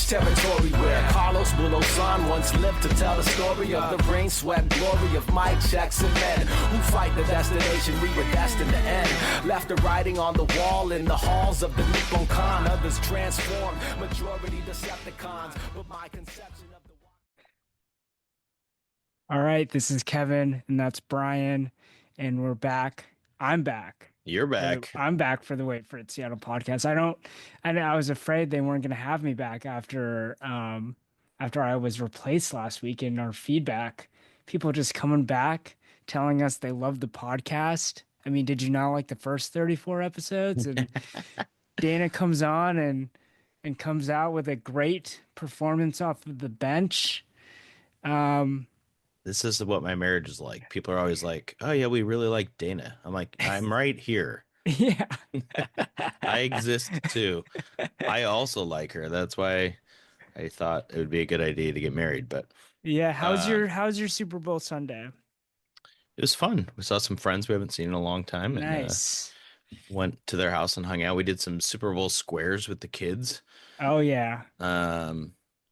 French territory where Carlos Boulozan once lived to tell the story of the rain, sweat, glory of Mike Jackson men who fight the destination we were destined to end. Left a writing on the wall in the halls of the Nippon Khan. Others transformed, majority Decepticons, but my conception of the... All right, this is Kevin, and that's Brian, and we're back. I'm back. You're back. I'm back for the Wait for It Seattle podcast. I was afraid they weren't going to have me back after I was replaced last week in our feedback. People just coming back, telling us they love the podcast. I mean, did you not like the first 34 episodes? And Dana comes on and comes out with a great performance off of the bench. This is what my marriage is like. People are always like, oh, yeah, we really like Dana. I'm like, I'm right here. Yeah. I exist too. I also like her. That's why I thought it would be a good idea to get married. But yeah, how's your Super Bowl Sunday? It was fun. We saw some friends we haven't seen in a long time. Nice. And went to their house and hung out. We did some Super Bowl squares with the kids. Oh, yeah.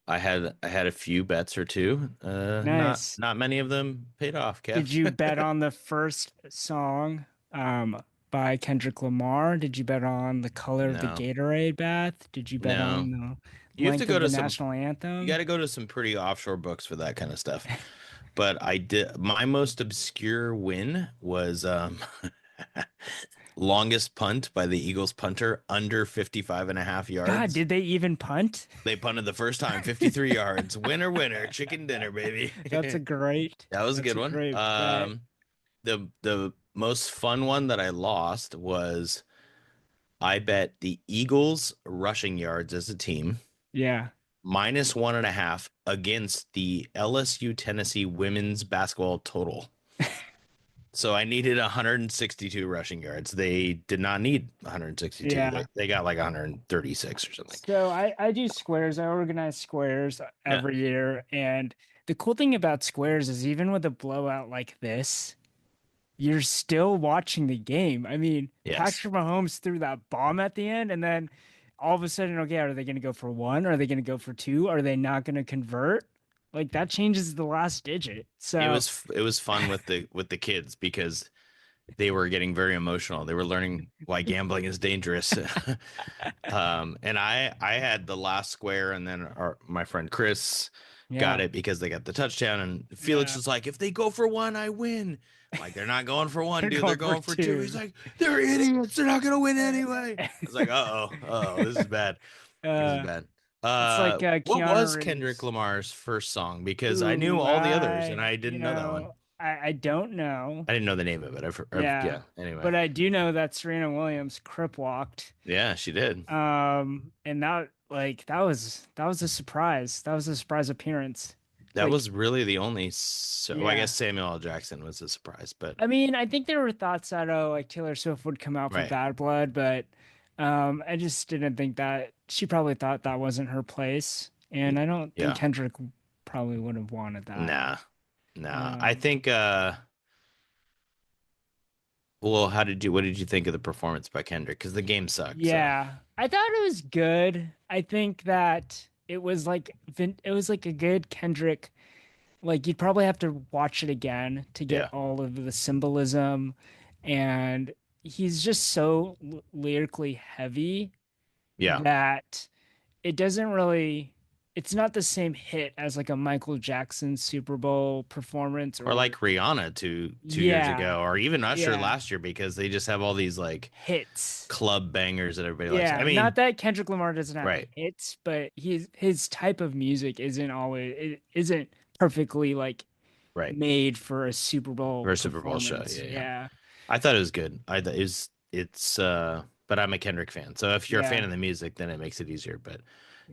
I had a few bets or two. Nice. Not many of them paid off, Kev. Did you bet on the first song by Kendrick Lamar? Did you bet on the color of the Gatorade bath? Did you bet on the you have to go to the national anthem? You got to go to some pretty offshore books for that kind of stuff. But I did. My most obscure win was longest punt by the Eagles punter under 55.5 yards. God, did they even punt? They punted the first time, 53 yards. Winner, chicken dinner, baby. That was a good one. The most fun one that I lost was I bet the Eagles rushing yards as a team. Yeah. -1.5 against the LSU Tennessee women's basketball total. So I needed 162 rushing yards. They did not need 162. Yeah. They got like 136 or something. So I do squares. I organize squares every year. And the cool thing about squares is even with a blowout like this, you're still watching the game. I mean, Patrick Mahomes threw that bomb at the end, and then all of a sudden, okay, are they going to go for one? Are they going to go for two? Are they not going to convert? Like that changes the last digit. So it was fun with the kids because they were getting very emotional. They were learning why gambling is dangerous. And I had the last square, and then my friend Chris got it because they got the touchdown. And Felix was like, if they go for one, I win. I'm like, they're not going for one, dude. They're going for two. He's like, they're idiots. They're not going to win anyway. I was like, this is bad. This is bad. It's like what was Reeves. Kendrick Lamar's first song? Because I knew all the others, and I didn't know that one. I don't know. I didn't know the name of it. Anyway, but I do know that Serena Williams crip walked. Yeah, she did. And that was a surprise. That was a surprise appearance. That was really the only. Well, I guess Samuel L. Jackson was a surprise, but I mean, I think there were thoughts that like Taylor Swift would come out for Bad Blood, but I just didn't think that. She probably thought that wasn't her place, and I don't think Kendrick probably would have wanted that. Nah. I think. Well, what did you think of the performance by Kendrick? Because the game sucked. Yeah, so. I thought it was good. I think that it was like a good Kendrick. Like you'd probably have to watch it again to get all of the symbolism, and he's just so lyrically heavy. Yeah. That it doesn't really. It's not the same hit as like a Michael Jackson Super Bowl performance, or like Rihanna two years ago, or even Usher last year, because they just have all these like hits, club bangers that everybody likes. I mean, not that Kendrick Lamar doesn't have hits, but his type of music isn't perfectly like made for a Super Bowl show. Yeah. I thought it was good. But I'm a Kendrick fan, so if you're a fan of the music, then it makes it easier. But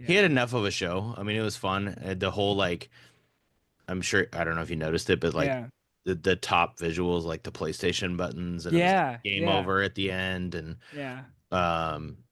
he had enough of a show. I mean, it was fun. The whole I'm sure, I don't know if you noticed it, but the top visuals, like the PlayStation buttons, and game over at the end, and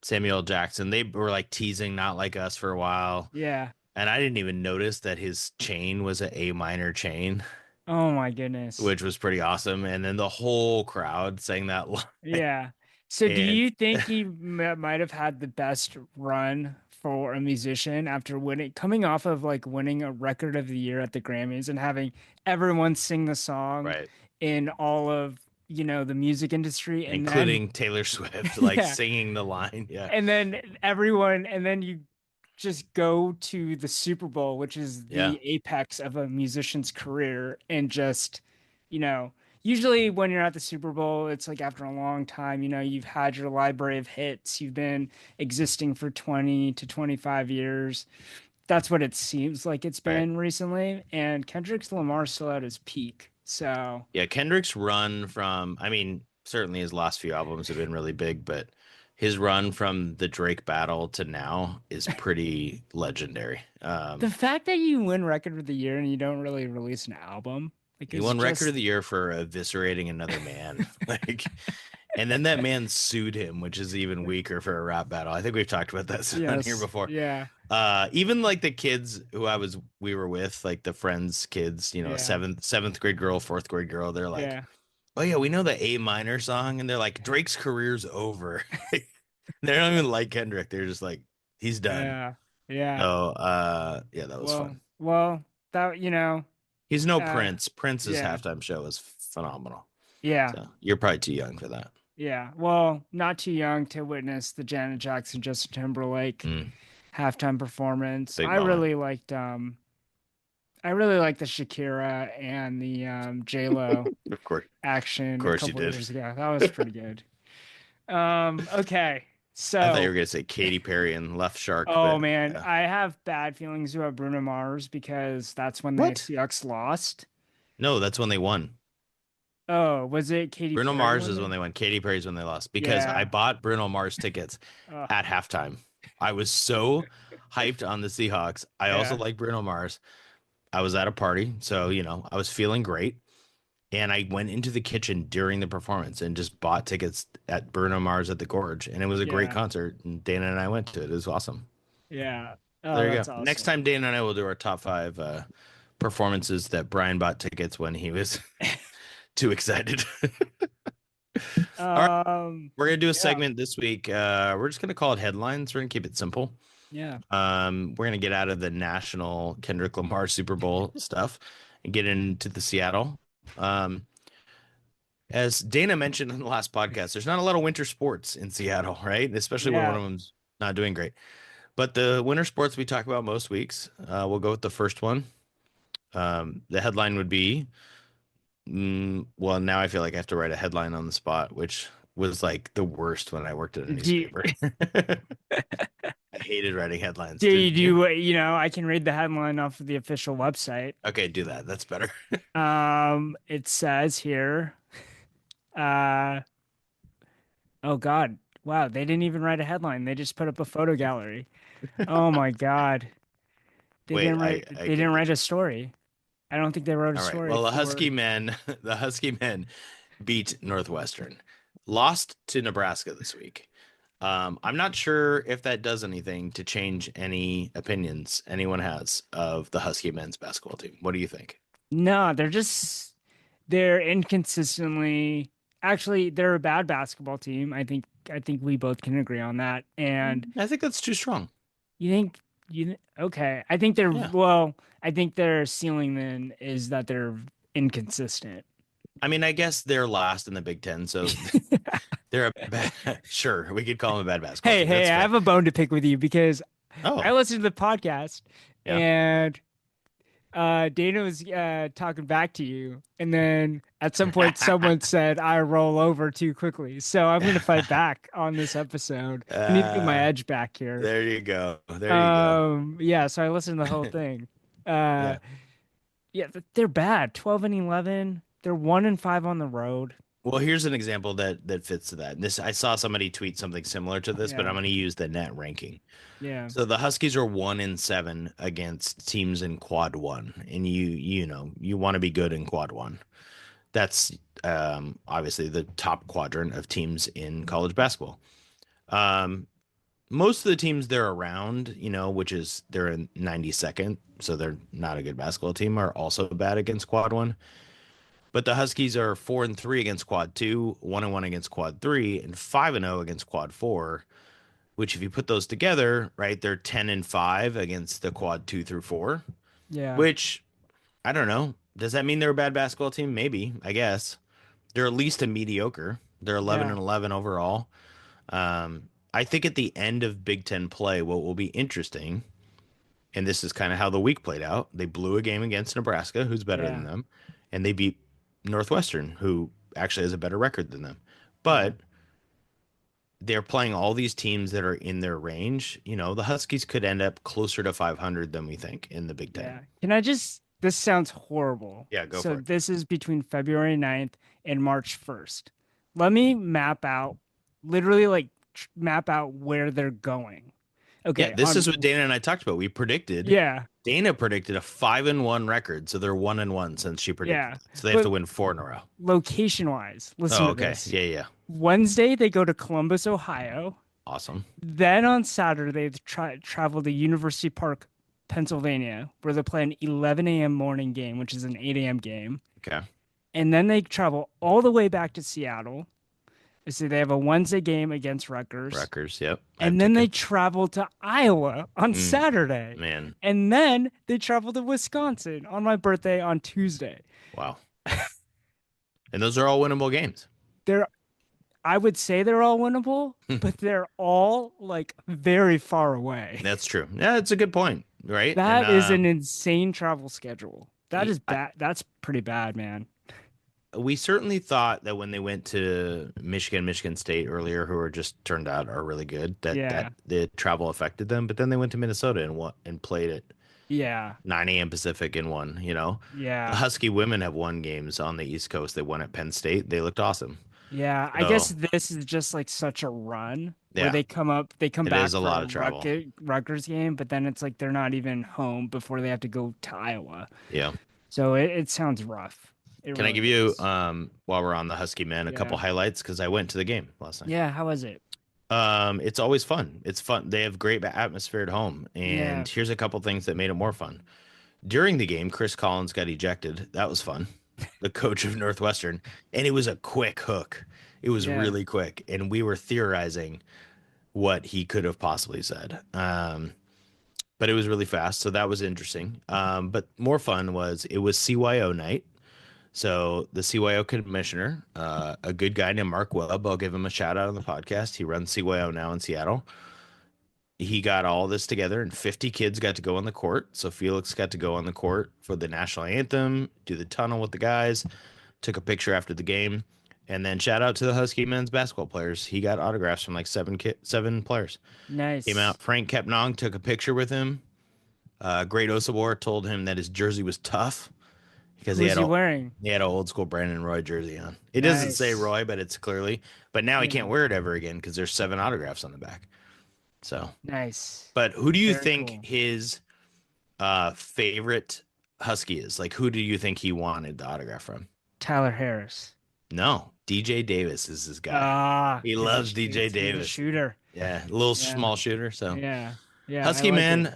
Samuel L. Jackson, they were like teasing Not Like Us for a while. Yeah, and I didn't even notice that his chain was an A minor chain. Oh my goodness, which was pretty awesome. And then the whole crowd sang that line. Yeah. So do you think he might have had the best run for a musician after coming off of like winning a record of the year at the Grammys and having everyone sing the song Right. in all of, the music industry. And then, Including Taylor Swift, like yeah, singing the line. Yeah. and then you just go to the Super Bowl, which is Yeah. the apex of a musician's career, and just, you know, usually when you're at the Super Bowl, it's like after a long time, you've had your library of hits, you've been existing for 20 to 25 years. That's what it seems like it's Right. been recently. And Kendrick Lamar's still at his peak. So, Yeah. Kendrick's run from, I mean, certainly his last few albums have been really big, but his run from the Drake battle to now is pretty legendary. the fact that you win record of the year and you don't really release an album, like, He it's won record just of the year for eviscerating another man. Like, and then that man sued him, which is even weaker for a rap battle. I think we've talked about that on here yes, before. yeah, Even like the kids who we were with, like the friends' kids, yeah, seventh grade girl, fourth grade girl, they're like, yeah, oh yeah, we know the A minor song, and they're like, Drake's career's over. They don't even like Kendrick. They're just like, he's done. yeah, yeah. So yeah, that was Well, fun. well, that He's no uh, Prince. Prince's yeah, halftime show was phenomenal. yeah, So you're probably too young for that. yeah. Well, not too young to witness the Janet Jackson, Justin Timberlake Mm, halftime performance. big moment. I really liked the Shakira and the J Lo Of action a course you couple did. years ago. That was pretty good. Okay, I thought you so were gonna say Katy Perry and Left Shark, oh but man, yeah. I have bad feelings about Bruno Mars because that's when the What? Seahawks lost. No, that's when they won. Oh, was it Katy Bruno Perry Mars when is when they? they won. Katy Perry's when they lost because I Yeah. bought Bruno Mars tickets Uh, at halftime. I was so hyped on the Seahawks. I also yeah. like Bruno Mars. I was at a party, so I was feeling great. And I went into the kitchen during the performance and just bought tickets at Bruno Mars at the Gorge. And it was a great Yeah. concert. And Dana and I went to it. It was awesome. Yeah. Oh, There you that's go. Next awesome. time, Dana and I will do our top five performances that Brian bought tickets when he was too excited. All right. We're going to do a Yeah. segment this week. We're just going to call it headlines. We're going to keep it simple. Yeah. We're going to get out of the national Kendrick Lamar Super Bowl stuff and get into the Seattle. As Dana mentioned in the last podcast, there's not a lot of winter sports in Seattle, right? Especially when one Yeah. of them's not doing great. But the winter sports we talk about most weeks, we'll go with the first one. The headline would be, well, now I feel like I have to write a headline on the spot, which was like the worst when I worked at a Do you, newspaper. I hated writing headlines. do you Did you? do I can read the headline off of the official website. Okay, do that. That's better. It says here, uh, oh God, wow, they didn't even write a headline. They just put up a photo gallery. Oh my God. Wait, They I didn't can do. write a story. I don't think they wrote a All right. story Well, for. The Husky men beat Northwestern, lost to Nebraska this week. I'm not sure if that does anything to change any opinions anyone has of the Husky men's basketball team. What do you think? No, they're inconsistently actually they're a bad basketball team. I think we both can agree on that. And I think that's too strong. you think okay. Yeah. I think their ceiling then is that they're inconsistent. I mean, I guess they're last in the Big Ten, so they're a bad, sure, we could call them a bad basketball Hey, team. That's I fair. have a bone to pick with you because I Oh, listened to the podcast yeah. and Dana was talking back to you, and then at some point someone said I roll over too quickly. So I'm gonna fight back on this episode. I need to get my Uh, edge back here. there you go. There you go. Yeah, so I listened to the whole thing. Uh Yeah. yeah, they're bad. 12-11. They're 1-5 on the road. Well, here's an example that fits to that. This I saw somebody tweet something similar to this, but Yeah. I'm going to use the net ranking. Yeah. So the Huskies are 1-7 against teams in quad one, and you want to be good in quad one. That's obviously the top quadrant of teams in college basketball. Most of the teams they're around, which is they're in 92nd, so they're not a good basketball team, are also bad against quad one. But the Huskies are 4-3 against quad two, 1-1 against quad three, and 5-0 against quad four. which if you put those together, right, they're 10-5 against the quad 2 through 4, Yeah. which I don't know. Does that mean they're a bad basketball team? Maybe, I guess. They're at least a mediocre. They're 11 Yeah. and 11 overall. I think at the end of Big Ten play, what will be interesting, and this is kind of how the week played out. They blew a game against Nebraska, who's better than Yeah. them, and they beat Northwestern, who actually has a better record than them. Yeah. But they're playing all these teams that are in their range. You know, the Huskies could end up closer to 500 than we think in the Big Ten. Yeah. Can I just, this sounds horrible. Yeah, go So for it. this is between February 9th and March 1st. Let me map out, literally like map out where they're going. Okay. Yeah, this is what Dana and I talked about. We predicted. Yeah. Dana predicted a 5-1 record, so they're 1-1 since she predicted. Yeah. That. So they have to win 4 in a row. Location wise, listen to okay. this. Yeah. Wednesday, they go to Columbus, Ohio. Awesome. Then on Saturday, they travel to University Park, Pennsylvania, where they play an 11 a.m. morning game, which is an 8 a.m. game. Okay. And then they travel all the way back to Seattle. So they have a Wednesday game against Rutgers. Rutgers, yep. And then they travel to Iowa on Saturday. Man. And then they travel to Wisconsin on my birthday on Tuesday. Wow. And those are all winnable games. I would say they're all winnable, but they're all like very far away. That's true. Yeah, that's a good point, right? That is an insane travel schedule. That is bad. That's pretty bad, man. We certainly thought that when they went to Michigan State earlier, who are just turned out are really good, that the travel affected them. But then they went to Minnesota and played at 9 a.m. Pacific and won, you know? Yeah. The Husky women have won games on the East Coast. They won at Penn State. They looked awesome. Yeah. I guess this is just like such a run where they come back is a for lot of travel. Rutgers game, but then it's like they're not even home before they have to go to Iowa. Yeah. So it sounds rough. Can I give you, while we're on the Husky men, a couple highlights? Because I went to the game last night. Yeah, how was it? It's always fun. It's fun. They have great atmosphere at home. And here's a couple things that made it more fun. During the game, Chris Collins got ejected. That was fun. The coach of Northwestern. And it was a quick hook. It was really quick. And we were theorizing what he could have possibly said. But it was really fast. So that was interesting. But more fun was it was CYO night. So the CYO commissioner, a good guy named Mark Webb, I'll give him a shout out on the podcast. He runs CYO now in Seattle. He got all this together and 50 kids got to go on the court. So Felix got to go on the court for the national anthem, do the tunnel with the guys, took a picture after the game. And then shout out to the Husky men's basketball players. He got autographs from like seven players. Nice. Came out. Frank Kepnong took a picture with him. Great Osabor told him that his jersey was tough. Because he had wearing? He had an old school Brandon Roy jersey on. It doesn't say Roy, but it's clearly. But now he can't wear it ever again because there's 7 autographs on the back. So nice. But who do you think his favorite Husky is? Like, who do you think he wanted the autograph from? Tyler Harris. No, DJ Davis is his guy. He loves DJ Davis. Shooter. Yeah, a little small shooter. So yeah. Husky man,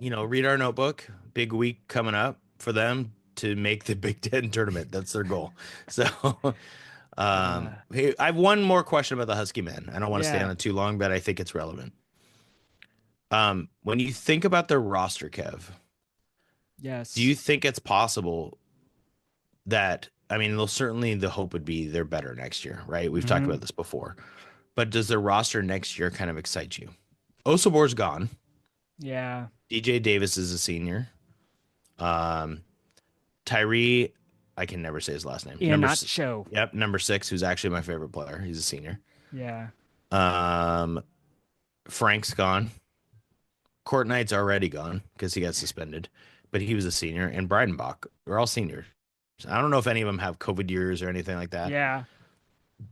read our notebook. Big week coming up for them to make the Big Ten tournament. That's their goal. So hey, I have one more question about the Husky men. I don't want to stay on it too long, but I think it's relevant. When you think about their roster, Kev, yes, do you think it's possible that, I mean, the hope would be they're better next year, right? We've talked about this before, but does the roster next year kind of excite you? Osabor's gone. Yeah. DJ Davis is a senior. Tyree, I can never say his last name. Yeah, not show. Yep, number 6, who's actually my favorite player. He's a senior. Yeah. Frank's gone. Court Knight's already gone because he got suspended, but he was a senior. And Breidenbach, they're all seniors. I don't know if any of them have COVID years or anything like that. Yeah.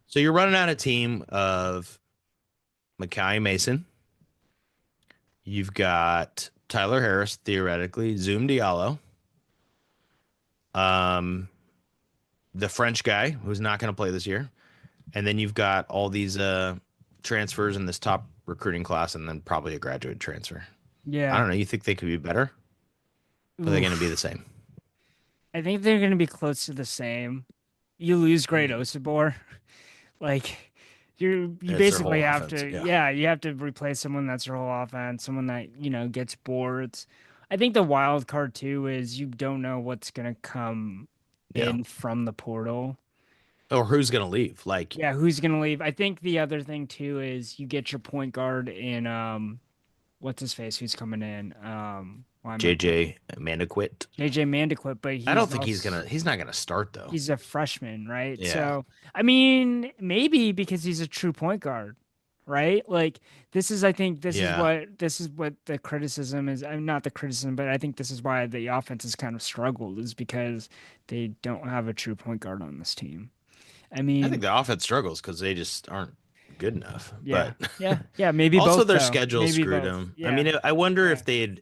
So you're running out a team of Makai Mason. You've got Tyler Harris, theoretically, Zoom Diallo. The French guy who's not going to play this year. And then you've got all these transfers in this top recruiting class and then probably a graduate transfer. Yeah. I don't know. You think they could be better? Or are they going to be the same? I think they're going to be close to the same. You lose Great Osabor. Like, You It's their whole basically have offense. to, Yeah. yeah, you have to replace someone that's your whole offense, someone that, gets boards. I think the wild card too is you don't know what's gonna come Yeah. in from the portal. Or who's gonna leave? Like Yeah, who's gonna leave? I think the other thing too is you get your point guard in what's his face, who's coming in? Why am I JJ Mandaquit. JJ Mandaquit, but I don't he's think also he's not gonna start though. he's a freshman, right? Yeah. So, I mean, maybe because he's a true point guard, right? Like I think Yeah. this is what the criticism is. I'm not the criticism, but I think this is why the offense has kind of struggled is because they don't have a true point guard on this team. I I think mean, the offense struggles because they just aren't good enough. yeah, But yeah, maybe also both their though. schedule Maybe screwed both. them. I Yeah, mean, I wonder yeah, if they'd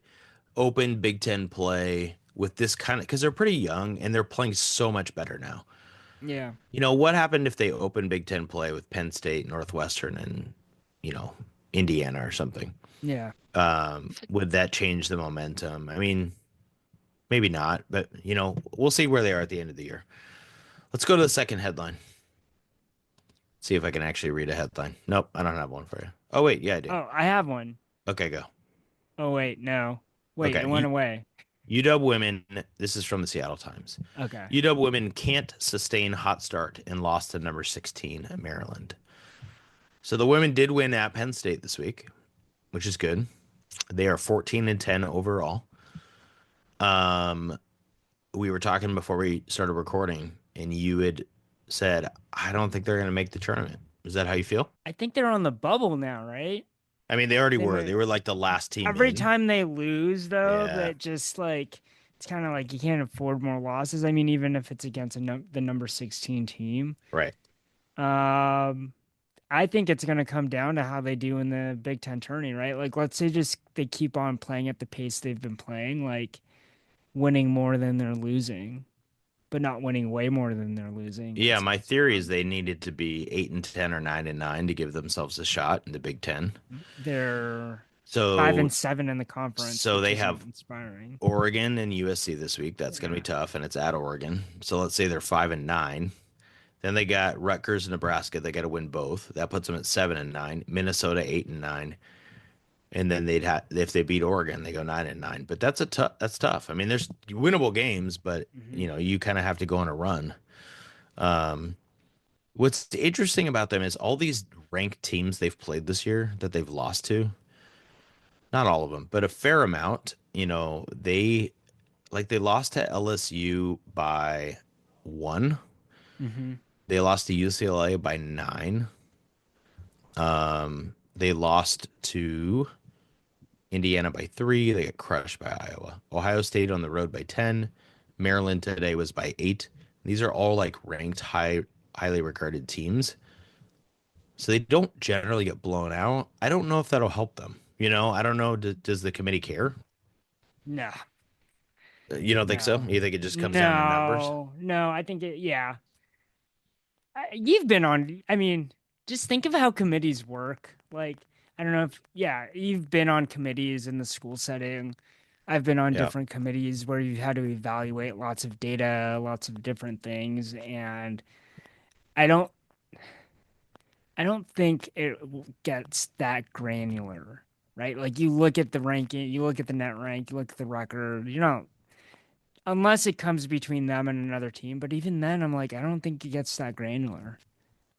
open Big Ten play with this kind of because they're pretty young and they're playing so much better now. yeah, What happened if they opened Big Ten play with Penn State, Northwestern, and you know, Indiana or something? yeah. Would that change the momentum? I mean, maybe not, but we'll see where they are at the end of the year. Let's go to the second headline. See if I can actually read a headline. Nope, I don't have one for you. Oh wait, yeah, I do. Oh, I have one. Okay, go. Oh wait, no. Wait, Okay, it went away. UW women. This is from the Seattle Times. Okay. UW women can't sustain hot start and lost to number 16 at Maryland. So the women did win at Penn State this week, which is good. They are 14-10 overall. We were talking before we started recording, and you had said, I don't think they're going to make the tournament. Is that how you feel? I think they're on the bubble now, right? I mean, they already They were. might They were like the last team every in. time they lose though, Yeah. that just like it's kind of like you can't afford more losses. I mean, even if it's against the number 16 team. Right. I think it's going to come down to how they do in the Big Ten tourney, right? Like, let's say just they keep on playing at the pace they've been playing, like winning more than they're losing, but not winning way more than they're losing. Yeah, my theory is they needed to be 8-10 or 9-9 to give themselves a shot in the Big Ten. They're So 5-7 in the conference. So which they isn't have inspiring. Oregon and USC this week. That's going to be tough, and it's at Oregon. So let's say they're 5-9. Then they got Rutgers and Nebraska. They got to win both. That puts them at 7-9. Minnesota 8-9, and then they'd have if they beat Oregon, they go 9-9. But that's tough. I mean, there's winnable games, but you kind of have to go on a run. What's interesting about them is all these ranked teams they've played this year that they've lost to. Not all of them, but a fair amount. They lost to LSU by 1. Mm-hmm. They lost to UCLA by 9. They lost to Indiana by 3. They got crushed by Iowa. Ohio State on the road by 10. Maryland today was by 8. These are all like ranked highly regarded teams. So they don't generally get blown out. I don't know if that'll help them. I don't know. Does the committee care? No. You don't think so? You think it just comes down to numbers? No, I think yeah. You've been on, I mean, just think of how committees work. Like, I don't know if, yeah, you've been on committees in the school setting. I've been on different committees where you've had to evaluate lots of data, lots of different things. And I don't think it gets that granular, right? Like you look at the ranking, you look at the net rank, you look at the record, unless it comes between them and another team. But even then, I'm like, I don't think it gets that granular.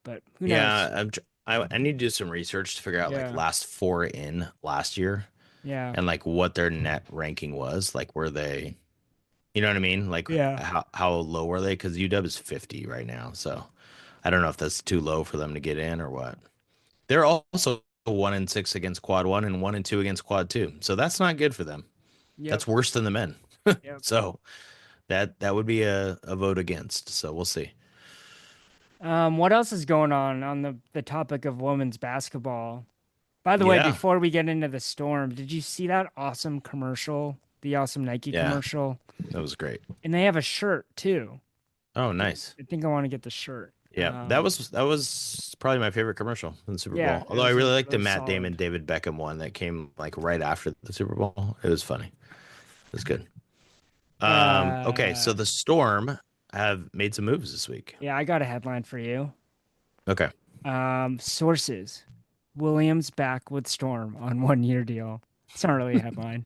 But who knows? Yeah, I need to do some research to figure out like last 4 in last year. Yeah. And like what their net ranking was. Like were they, you know what I mean? Like how low were they? Because UW is 50 right now. So I don't know if that's too low for them to get in or what. They're also 1-6 against quad 1 and 1-2 against quad 2. So that's not good for them. Yep. That's worse than the men. Yep. So that would be a vote against. So we'll see. What else is going on the topic of women's basketball? By the way, before we get into the Storm, did you see that awesome commercial? The awesome Nike commercial? That was great. And they have a shirt too. Oh, nice. I think I want to get the shirt. Yeah, that was probably my favorite commercial in the Super Bowl. Although I really liked the Matt Damon, David Beckham one that came like right after the Super Bowl. It was funny. It was good. Okay, so the Storm have made some moves this week. Yeah, I got a headline for you. Okay. Sources. Williams back with Storm on 1 year deal. It's not really a headline.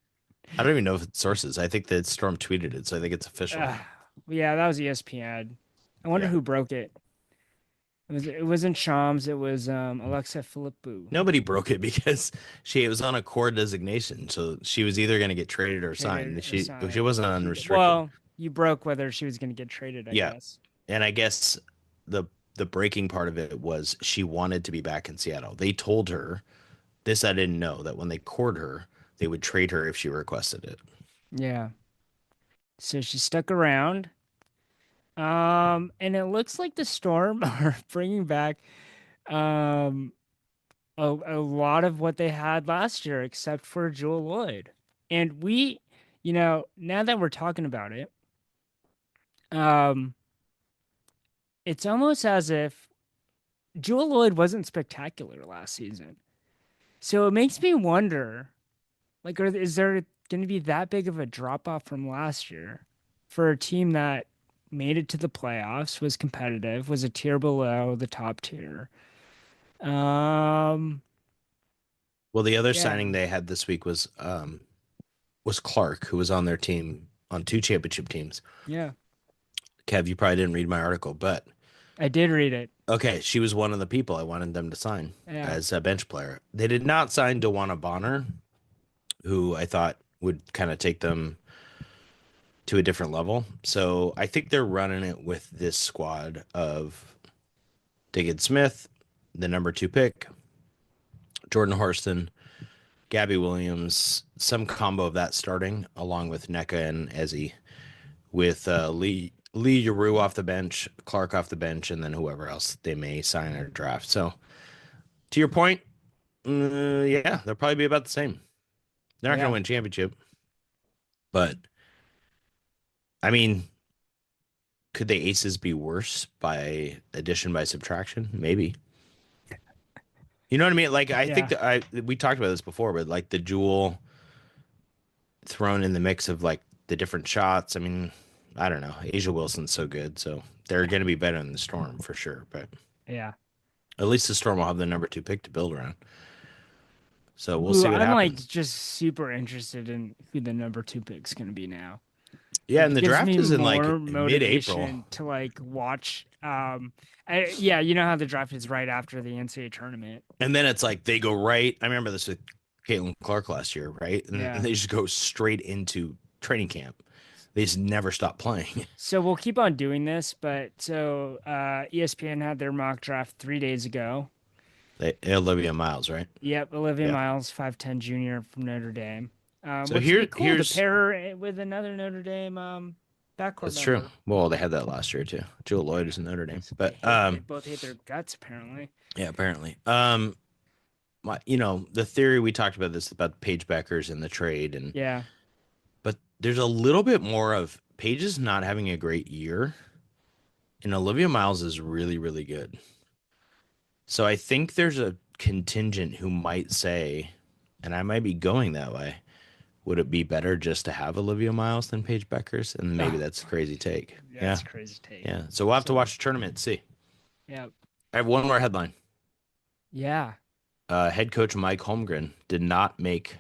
I don't even know if it's sources. I think that Storm tweeted it, so I think it's official. Yeah, that was ESPN. I wonder Yeah. who broke it. It wasn't Shams. It was Alexa Philippou. Nobody broke it because she was on a core designation, so she was either going to get traded or signed. Traded or She signed. wasn't unrestricted. Well, you broke whether she was going to get traded, I Yeah. guess. And I guess the breaking part of it was she wanted to be back in Seattle. They told her this. I didn't know that when they cored her, they would trade her if she requested it. Yeah. So she stuck around. And it looks like the Storm are bringing back um a lot of what they had last year, except for Joel Lloyd. And now that we're talking about it, um, it's almost as if Joel Lloyd wasn't spectacular last season. So it makes me wonder, like, is there going to be that big of a drop off from last year for a team that made it to the playoffs, was competitive, was a tier below the top tier? Well, the other Yeah. signing they had this week was Clark, who was on their team on 2 championship teams. Yeah. Kev, you probably didn't read my article, but I did read it. okay, she was one of the people I wanted them to sign as a bench player. They did not sign DeWanna Bonner, who I thought would kind of take them to a different level. So I think they're running it with this squad of Diggin Smith, the number 2 pick, Jordan Horston, Gabby Williams, some combo of that starting, along with NECA and Ezzy, with Lee Yaru off the bench, Clark off the bench, and then whoever else they may sign or draft. So, to your point, yeah, they'll probably be about the same. They're not going to win championship, but I mean, could the Aces be worse by addition by subtraction? Maybe. You know what I mean? Like, I think that we talked about this before, but like the Jewel thrown in the mix of like the different shots. I mean, I don't know. Asia Wilson's so good, so they're going to be better than the Storm for sure. But yeah, at least the Storm will have the number 2 pick to build around. So we'll see what I'm happens. like just super interested in who the number 2 pick's going to be now. Yeah, and the draft is in like motivation mid-April to like watch. Yeah, you know how the draft is right after the NCAA tournament, and then it's like they go right. I remember this with Caitlin Clark last year, right? And they just go straight into training camp. They just never stop playing. So we'll keep on doing this, but so ESPN had their mock draft 3 days ago. Olivia Miles, right? Yep, Olivia Miles, 5'10" junior from Notre Dame. So here's to pair her with another Notre Dame backcourt. That's true. Well, they had that last year too. Joel Lloyd is in Notre Dame, but they both hate their guts apparently. Yeah, apparently. The theory we talked about this about Paige Beckers and the trade, and but there's a little bit more of Paige's not having a great year, and Olivia Miles is really, really good. So I think there's a contingent who might say, and I might be going that way, would it be better just to have Olivia Miles than Paige Beckers? And maybe that's a crazy take. Yeah, that's a crazy take. Yeah. So we'll have to watch the tournament and see. Yeah. I have one more headline. Yeah. Head coach Mike Holmgren did not make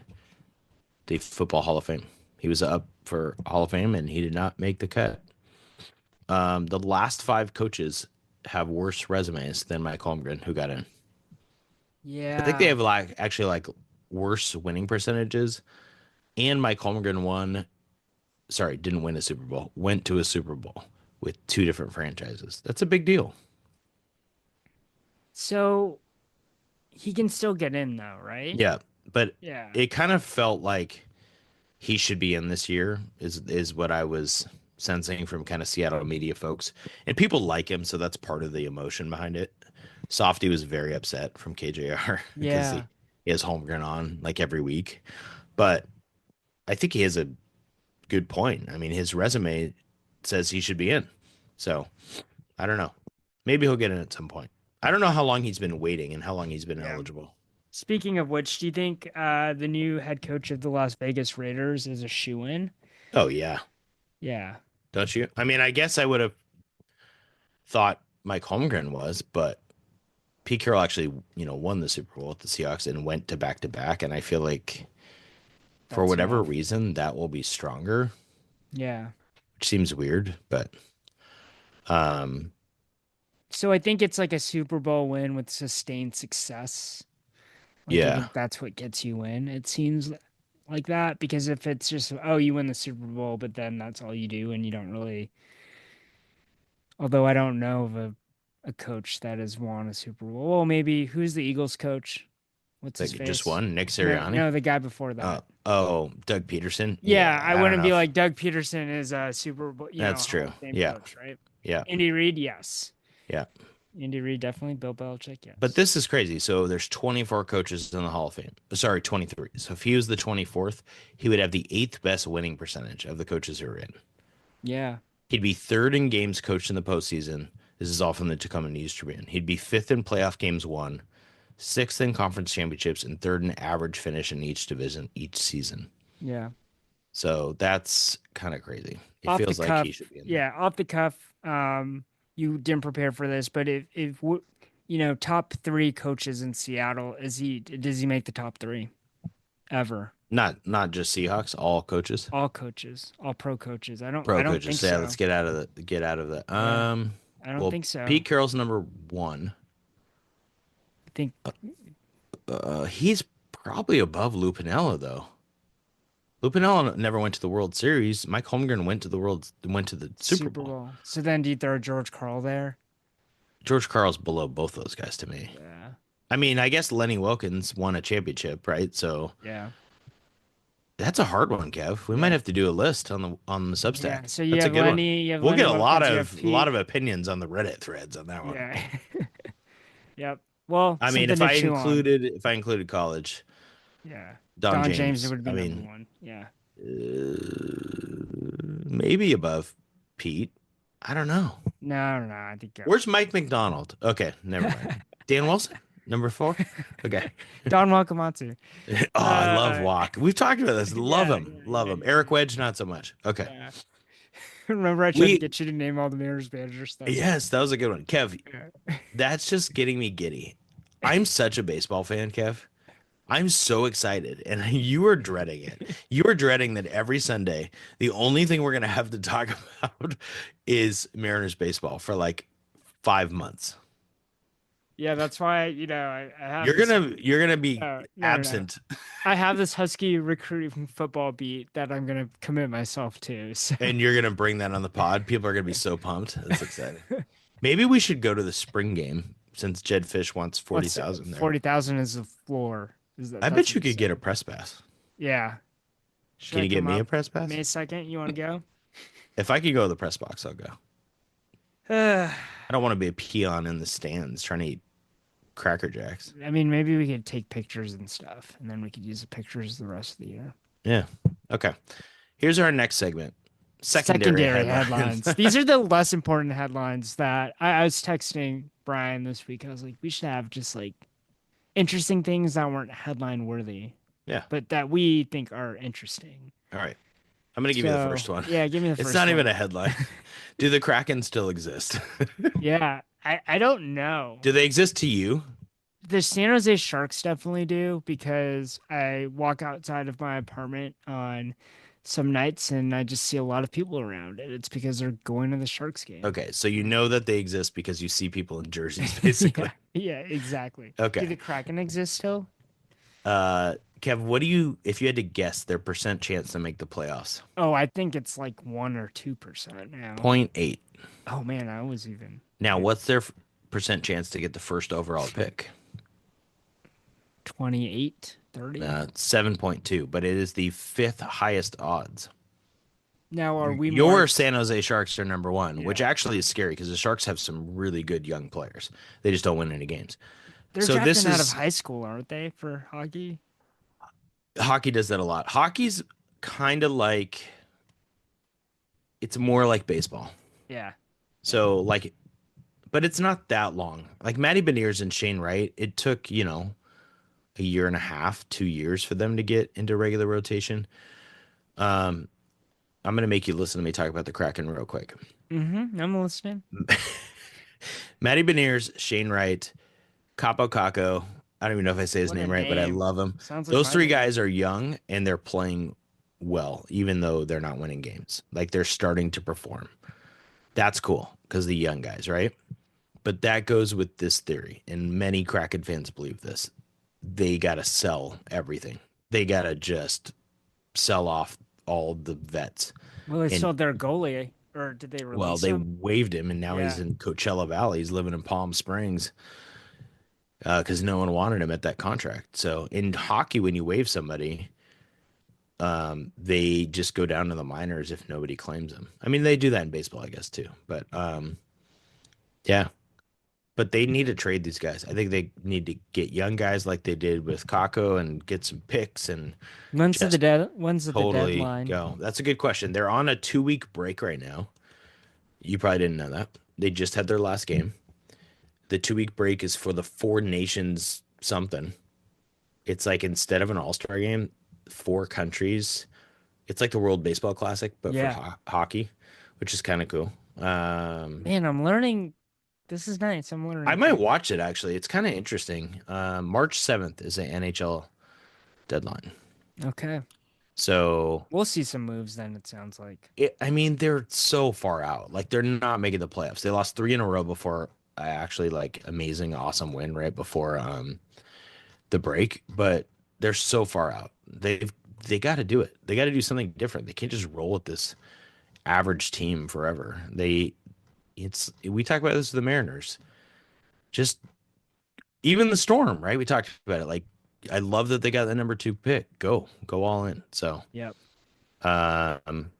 the Football Hall of Fame. He was up for Hall of Fame and he did not make the cut. The last 5 coaches have worse resumes than Mike Holmgren, who got in. Yeah. I think they have actually worse winning percentages. And Mike Holmgren didn't win a Super Bowl, went to a Super Bowl with 2 different franchises. That's a big deal. So he can still get in though, right? Yeah, but it kind of felt like he should be in this year is what I was sensing from kind of Seattle media folks. And people like him, so that's part of the emotion behind it. Softy was very upset from KJR because he has Holmgren on like every week. But I think he has a good point. I mean, his resume says he should be in. So I don't know. Maybe he'll get in at some point. I don't know how long he's been waiting and how long he's been eligible. Speaking of which, do you think the new head coach of the Las Vegas Raiders is a shoo-in? Oh, yeah. Yeah. Don't you? I mean, I guess I would have thought Mike Holmgren was, but Pete Carroll actually, won the Super Bowl with the Seahawks and went to back, and I feel like for That's whatever enough. reason that will be stronger, Yeah. which seems weird, but um, So I think it's like a Super Bowl win with sustained success. Like I yeah, think that's what gets you in. It seems like that because if it's just oh you win the Super Bowl, but then that's all you do and you don't really. Although I don't know of a coach that has won a Super Bowl. Well, maybe who's the Eagles coach? What's his like just face? one Nick No, Sirianni. no, the guy before that. Oh, Doug Peterson. Yeah, I I don't wouldn't know be if like Doug Peterson is a Super Bowl, that's Hall true. of Fame Yeah, coach, right? yeah, Andy Reid, yes. yeah. Andy Reid, definitely. Bill Belichick, But yes. this is crazy. So there's 24 coaches in the Hall of Fame. Sorry, 23. So if he was the 24th, he would have the eighth best winning percentage of the coaches who are in. Yeah, He'd be third in games coached in the postseason. This is all from the Tacoma News Tribune. He'd be fifth in playoff games won, sixth in conference championships, and third in average finish in each division each season. yeah. So that's kind of crazy. It Off the feels like cuff, he should be in there. yeah, off the cuff. You didn't prepare for this, but top three coaches in Seattle, does he make the top three ever? Not just Seahawks, all coaches, All coaches, all pro coaches. I pro don't coaches. think So yeah, so. let's get out of the. Yeah, I don't Well, think so. Pete Carroll's number one. I think He's probably above Lou Piniella though. Lou Piniella never went to the World Series. Mike Holmgren went to the Super Super Bowl. Bowl. So then do you throw George Carl there? George Carl's below both those guys to me. Yeah. I mean, I guess Lenny Wilkins won a championship, right? So Yeah. that's a hard one, Kev. We might Yeah. have to do a list on the Yeah. Substack. So you That's a have good one. Lenny, you have We'll Lenny get a lot Wilkins, you have of Pete. opinions on the Reddit threads on that one. Yeah. Yep. Well, I mean, something to chew on. if I included college, Yeah. Don James James. would be I number mean, one. Yeah. maybe above Pete. I don't know. No, I think Where's Mike McDonald? Okay, never mind. Dan Wilson, number 4. Okay. Don Wakamatsu. Oh, I love Uh, Walk. We've talked about this. Love yeah, him. Love him. Eric Wedge, not so much. Okay. yeah. Remember I tried to We get you to name all the Mariners managers. Yes, that was a good one. Kev, Yeah. that's just getting me giddy. I'm such a baseball fan, Kev. I'm so excited, and you are dreading it. You are dreading that every Sunday, the only thing we're gonna have to talk about is Mariners baseball for like 5 months. Yeah, that's why I have. You're gonna be No. absent, I have this Husky recruiting football beat that I'm gonna commit myself to. So. and you're gonna bring that on the pod. People are gonna be so pumped. That's exciting. Maybe we should go to the spring game since Jed Fish wants 40,000 there. 40,000 is the floor. I bet you could get a press pass. Yeah. Can you get me a press pass? May 2nd, you want to go? If I could go to the press box, I'll go. I don't want to be a peon in the stands trying to eat Cracker Jacks. I mean, maybe we could take pictures and stuff, and then we could use the pictures the rest of the year. Yeah. Okay. Here's our next segment. Secondary headlines. These are the less important headlines that I was texting Brian this week. I was like, we should have just like interesting things that weren't headline worthy. Yeah. But that we think are interesting. All right. I'm going to give you the first one. Yeah, give me the first one. It's not even a headline. Do the Kraken still exist? Yeah. I don't know. Do they exist to you? The San Jose Sharks definitely do because I walk outside of my apartment on some nights and I just see a lot of people around it. It's because they're going to the Sharks game. Okay. So you know that they exist because you see people in jerseys, basically. Yeah, exactly. Okay. Do the Kraken exist still? Kev, if you had to guess their percent chance to make the playoffs? Oh, I think it's like 1 or 2% now. 0.8. Oh man, I was even. Now, what's their percent chance to get the first overall pick? 28, 30. 7.2, but it is the 5th highest odds. Now, are we Your San Jose Sharks are number 1, Yeah. which actually is scary because the Sharks have some really good young players. They just don't win any games. They're So drafting this out is of high school, aren't they, for hockey? hockey does that a lot. Hockey's kind of like it's more like baseball. Yeah. So like, but it's not that long. Like Matty Beniers and Shane Wright, it took a year and a half, 2 years for them to get into regular rotation. I'm gonna make you listen to me talk about the Kraken real quick. Mm-hmm. I'm listening. Matty Beniers, Shane Wright, Capo Caco. I don't even know if I say his What a name right, but I name. love him. Sounds like Those my three name. guys are young and they're playing well, even though they're not winning games. Like they're starting to perform. That's cool because the young guys, right? But that goes with this theory, and many Kraken fans believe this. They got to sell everything. They got to just sell off all the vets. Well, they And sold their goalie, or did they well, release they him? waived him, and now he's Yeah. in Coachella Valley. He's living in Palm Springs because no one wanted him at that contract. So in hockey, when you waive somebody, they just go down to the minors if nobody claims them. I mean, they do that in baseball, I guess, too. But yeah, but they need to trade these guys. I think they need to get young guys like they did with Kako and get some picks and just When's the totally deadline? go. That's a good question. They're on a 2 week break right now. You probably didn't know that. They just had their last game. The 2 week break is for the Four Nations something. It's like instead of an all-star game, 4 countries. It's like the World Baseball Classic, but for Yeah. hockey, which is kind of cool. Man, I'm learning. This is nice. I'm I learning might things. watch it actually. It's kind of interesting. March 7th is the NHL deadline. Okay. So, We'll see some moves then, it sounds like. I mean, they're so far out. Like, they're not making the playoffs. They lost 3 in a row before I actually like amazing, awesome win right before the break, but they're so far out. They got to do it. They got to do something different. They can't just roll with this average team forever. We talk about this with the Mariners. Just even the Storm, right? We talked about it. Like, I love that they got the number 2 pick. Go all in. So, Yep. um,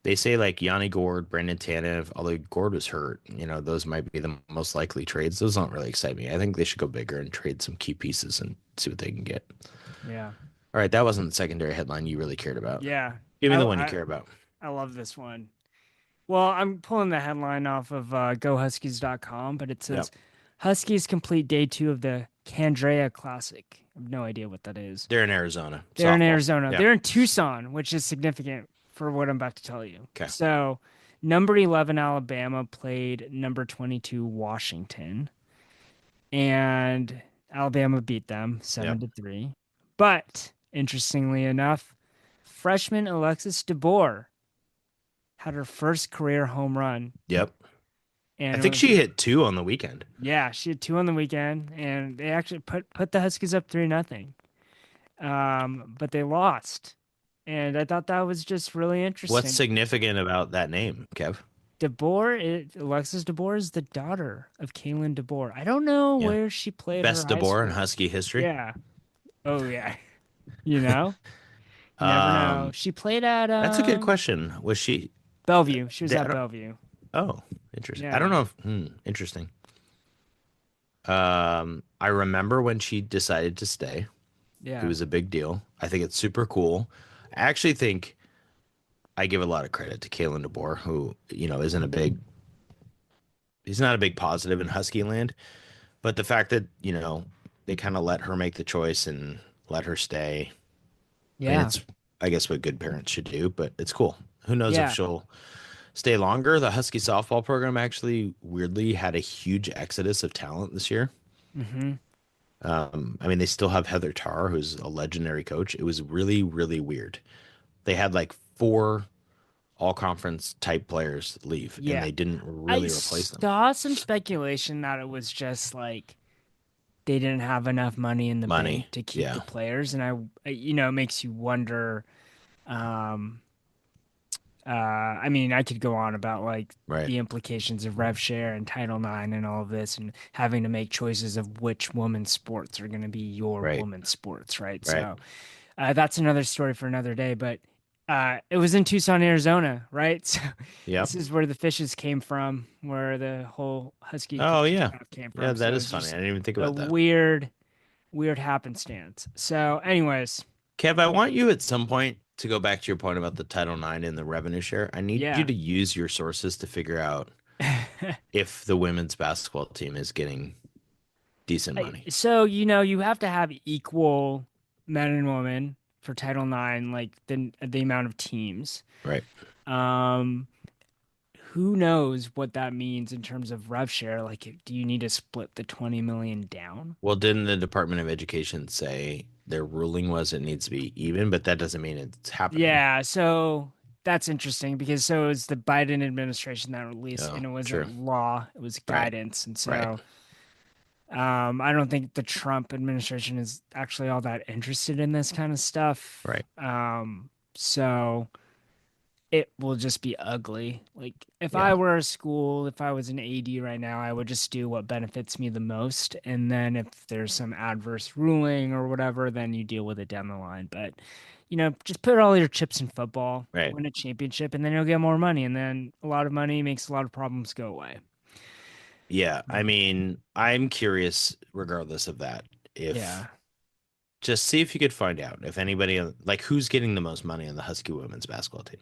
they say like Yanni Gord, Brandon Tanev, although Gord was hurt, those might be the most likely trades. Those don't really excite me. I think they should go bigger and trade some key pieces and see what they can get. Yeah. All right, that wasn't the secondary headline you really cared about. Yeah. Give me I, the one you I, care about. I love this one. Well, I'm pulling the headline off of GoHuskies.com, but it Yep. says Huskies complete day 2 of the Candrea Classic. I have no idea what that is. They're in Arizona. They're in Softball. Arizona. Yeah. They're in Tucson, which is significant for what I'm about to tell you. Okay. So, number 11 Alabama played number 22 Washington, and Alabama beat them 7-3. But interestingly enough, freshman Alexis DeBoer had her first career home run. Yep. And I think she hit 2 on the weekend. Yeah, she had 2 on the weekend, and they actually put the Huskies up 3-0. But they lost, and I thought that was just really interesting. What's significant about that name, Kev? Alexis DeBoer is the daughter of Kalen DeBoer. I don't know where she played Best her high DeBoer in school. Husky history. Yeah. Oh yeah. You know, never know. She played at That's a good question. Was she Bellevue. She was I at don't- Bellevue. Oh, interesting. Yeah. I don't know if interesting. I remember when she decided to stay. Yeah. It was a big deal. I think it's super cool. I actually think I give a lot of credit to Kalen DeBoer, who, he's not a big positive in Husky land, but the fact that, they kind of let her make the choice and let her stay. I mean, Yeah. it's, I guess, what good parents should do, but it's cool. Who knows Yeah. if she'll stay longer. The Husky softball program actually weirdly had a huge exodus of talent this year. Mm-hmm. I mean, they still have Heather Tarr, who's a legendary coach. It was really, really weird. They had like 4 all-conference type players leave, Yeah. and they didn't really replace them. I saw some speculation that it was just like they didn't have enough money in the bank to keep the players, and it makes you wonder. I mean, I could go on about like the implications of rev share and Title IX and all of this, and having to make choices of which women's sports are going to be your women's sports, right? So that's another story for another day. But it was in Tucson, Arizona, right? So this is where the fishes came from, where the whole Husky came from. Yeah, that so is funny. I didn't even think about that. Weird happenstance. So, anyways, Kev, I want you at some point to go back to your point about the Title IX and the revenue share. I need you to use your sources to figure out if the women's basketball team is getting decent money. So, you have to have equal men and women for Title IX, like the amount of teams. Right. who knows what that means in terms of rev share? Like, do you need to split the 20 million down? Well, didn't the Department of Education say their ruling was it needs to be even, but that doesn't mean it's happening. Yeah, so that's interesting because so it's the Biden administration that released, Oh, and it true. wasn't law, it was Right. guidance. And Right. so I don't think the Trump administration is actually all that interested in this kind of stuff. Right. So it will just be ugly. Like if I Yeah. were a school, if I was an AD right now, I would just do what benefits me the most. And then if there's some adverse ruling or whatever, then you deal with it down the line. But just put all your chips in football, Right. win a championship, and then you'll get more money. And then a lot of money makes a lot of problems go away. Yeah. I mean, I'm curious, regardless of that, if Yeah. just see if you could find out if anybody like who's getting the most money on the Husky women's basketball team.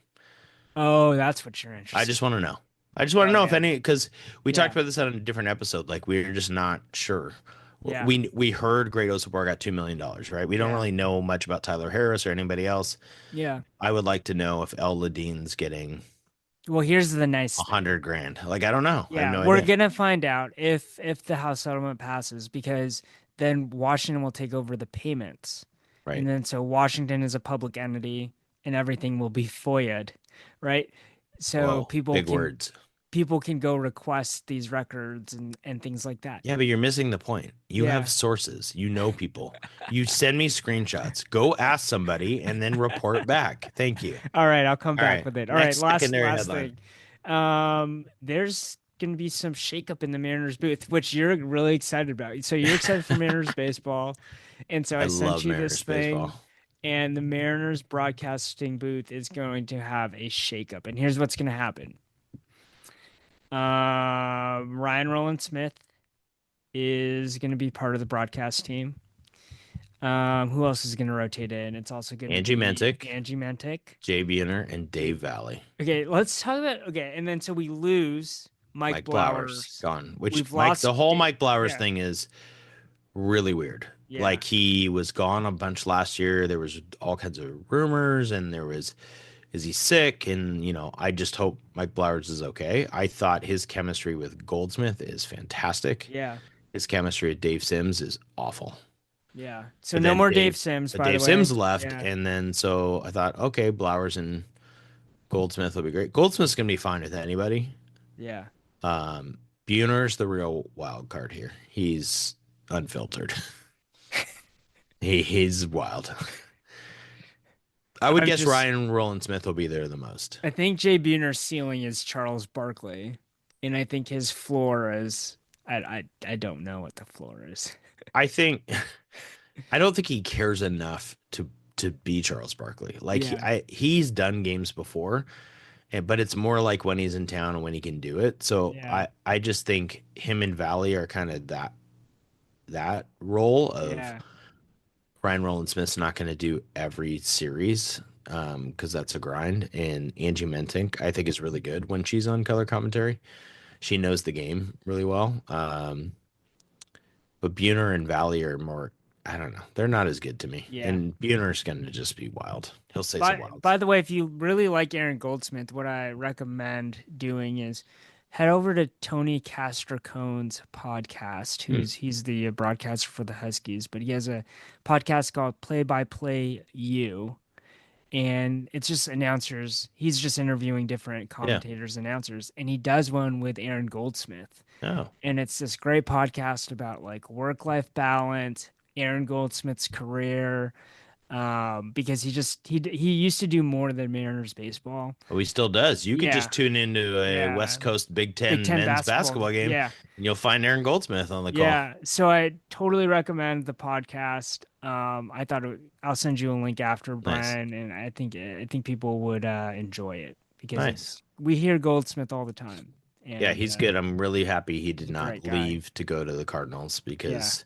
Oh, that's what you're I interested just want to know. I just want to know if Okay. any, because we Yeah. talked about this on a different episode. Like we're just not sure. Yeah. We heard Great Osobor got $2 million, right? We don't Yeah. really know much about Tyler Harris or anybody else. Yeah. I would like to know if El Ladine's getting Well, here's the nice thing. 100 grand. Like I don't know. I have Yeah, no we're idea. gonna find out if the House settlement passes because then Washington will take over the payments. Right. And then so Washington is a public entity and everything will be FOIA'd, right? So Whoa, big words. people can go request these records and things like that. Yeah, but you're missing the point. You Yeah. have sources. You know people. You send me screenshots. Go ask somebody and then report back. Thank you. All right, I'll come All back right. with it. All Next right, last secondary last headline. thing. There's gonna be some shakeup in the Mariners booth, which you're really excited about. So you're excited for Mariners baseball, and so I sent love you Mariners this thing, baseball. and the Mariners broadcasting booth is going to have a shakeup, and here's what's gonna happen. Ryan Roland Smith is going to be part of the broadcast team. Who else is going to rotate in? It's also going to Angie be Mentic. Angie Mentic. Jay Buhner and Dave Valley. Okay, let's talk about and then so we lose Mike Blowers. Gone. Which We've Mike, lost the whole Mike Blowers yeah. thing is really weird. Yeah. Like he was gone a bunch last year. There was all kinds of rumors, and there was, is he sick? And I just hope Mike Blowers is okay. I thought his chemistry with Goldsmith is fantastic. Yeah. His chemistry with Dave Sims is awful. Yeah. So But no then more Dave Sims, by Dave the way. Sims left, Yeah. and then so I thought, okay, Blowers and Goldsmith will be great. Goldsmith's gonna be fine with anybody. Yeah. Buhner's the real wild card here. He's unfiltered. He's wild. I would guess Ryan Roland Smith will be there the most. I think Jay Buhner's ceiling is Charles Barkley, and I think his floor is I don't know what the floor is. I don't think he cares enough to be Charles Barkley. Like he's done games before, but it's more like when he's in town and when he can do it. So I just think him and Valley are kind of that role of Ryan Roland Smith's not going to do every series because that's a grind. And Angie Mentink, I think, is really good when she's on color commentary. She knows the game really well. But Buhner and Valley are more, I don't know. They're not as good to me. Yeah. And Buhner's going to just be wild. He'll say some wild. By the way, if you really like Aaron Goldsmith, what I recommend doing is head over to Tony Castrocone's podcast. He's the broadcaster for the Huskies, but he has a podcast called Play by Play U. And it's just announcers. He's just interviewing different commentators, announcers, and he does one with Aaron Goldsmith. Oh. And it's this great podcast about like work-life balance, Aaron Goldsmith's career, because he used to do more than Mariners baseball. Oh, he still does. You could just tune into a West Coast Big Ten men's basketball game, and you'll find Aaron Goldsmith on the call. Yeah, so I totally recommend the podcast. I thought I'll send you a link after, Brian, and I think people would enjoy it because we hear Goldsmith all the time. And, yeah, he's good. I'm really happy he did not leave to go to the Cardinals because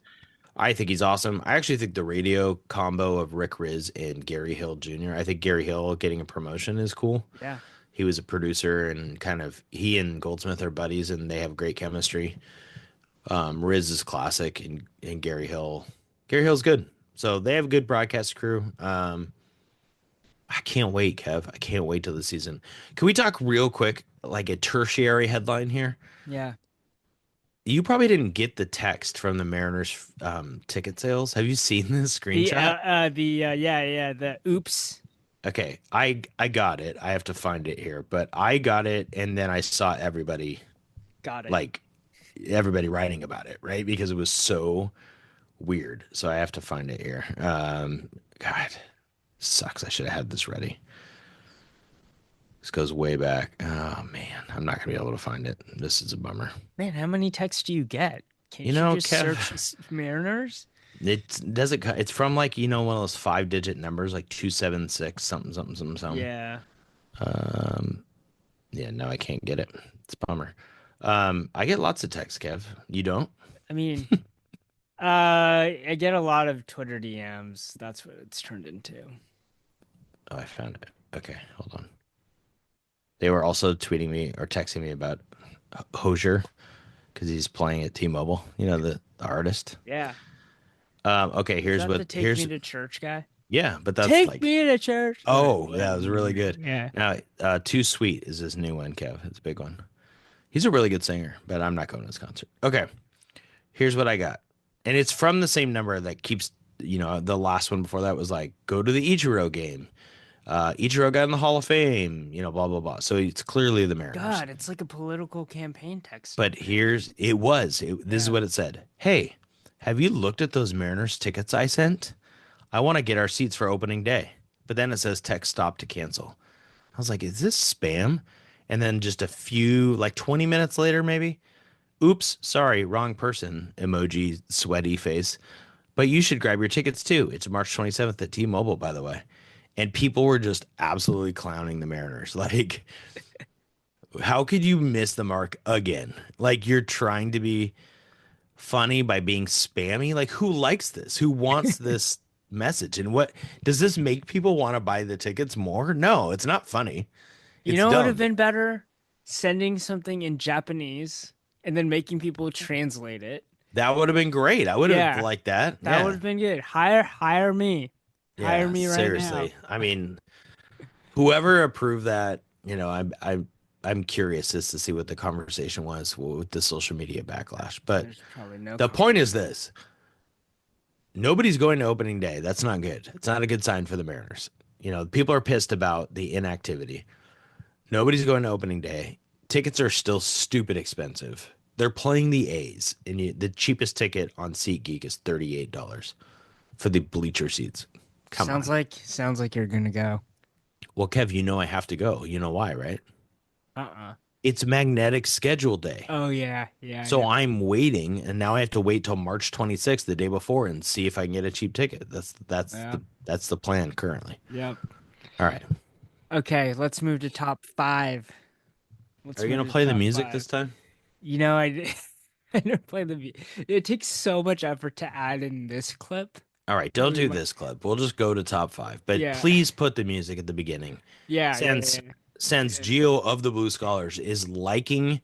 I think he's awesome. I actually think the radio combo of Rick Riz and Gary Hill Jr., I think Gary Hill getting a promotion is cool. Yeah. He was a producer and he and Goldsmith are buddies and they have great chemistry. Riz is classic and Gary Hill's good. So they have a good broadcast crew. I can't wait, Kev. I can't wait till the season. Can we talk real quick? like a tertiary headline here. Yeah. You probably didn't get the text from the Mariners ticket sales. Have you seen this screenshot? The oops. Okay, I got it. I have to find it here, but I got it, and then I saw Got it. like everybody writing about it, right? Because it was so weird. So I have to find it here. God, sucks. I should have had this ready. This goes way back. Oh man, I'm not gonna be able to find it. This is a bummer. Man, how many texts do you get? Can't You you know, just Kev, search Mariners? it doesn't. It's from like one of those 5-digit numbers, like 276 something something something something. Yeah. Um, yeah, no, I can't get it. It's a bummer. I get lots of texts, Kev. You don't? I mean, I get a lot of Twitter DMs. That's what it's turned into. Oh, I found it. Okay, hold on. They were also tweeting me or texting me about Hosier because he's playing at T-Mobile. You know, the artist. Yeah. Okay, Is here's that what the take here's me to church guy? yeah, but that's Take like me to church. oh, that was really good. Yeah. Now, Too Sweet is this new one, Kev. It's a big one. He's a really good singer, but I'm not going to his concert. Okay, here's what I got, and it's from the same number that keeps. The last one before that was like, go to the Ichiro game. Ichiro got in the Hall of Fame, blah, blah, blah. So it's clearly the Mariners. God, it's like a political campaign text. But this is what it said. Hey, have you looked at those Mariners tickets I sent? I want to get our seats for opening day. But then it says text stop to cancel. I was like, is this spam? And then just a few, like 20 minutes later, maybe. Oops, sorry, wrong person. Emoji, sweaty face. But you should grab your tickets too. It's March 27th at T-Mobile, by the way. And people were just absolutely clowning the Mariners. Like, how could you miss the mark again? Like, you're trying to be funny by being spammy. Like, who likes this? Who wants this message? And what does this make people want to buy the tickets more? No, it's not funny. You know what would have been better? Sending something in Japanese and then making people translate it. That would have been great. I would have liked that. That would have been good. Hire me. Hire me right seriously. now. I mean, whoever approved that, I'm curious as to see what the conversation was with the social media backlash. But the point is this: nobody's going to opening day. That's not good. It's not a good sign for the Mariners. People are pissed about the inactivity. Nobody's going to opening day. Tickets are still stupid expensive. They're playing the A's, and the cheapest ticket on SeatGeek is $38 for the bleacher seats. Sounds like you're gonna go. Well, Kev, I have to go. You know why, right? Uh-uh. It's magnetic schedule day. Oh yeah. So I'm waiting, and now I have to wait till March 26th, the day before, and see if I can get a cheap ticket. That's the plan currently. Yep. All right. Okay, let's move to top 5. Are you gonna play the music this time? I never play the music. It takes so much effort to add in this clip. All right, don't do this clip. We'll just go to top 5. But please put the music at the beginning. Yeah. Since Gio of the Blue Scholars is liking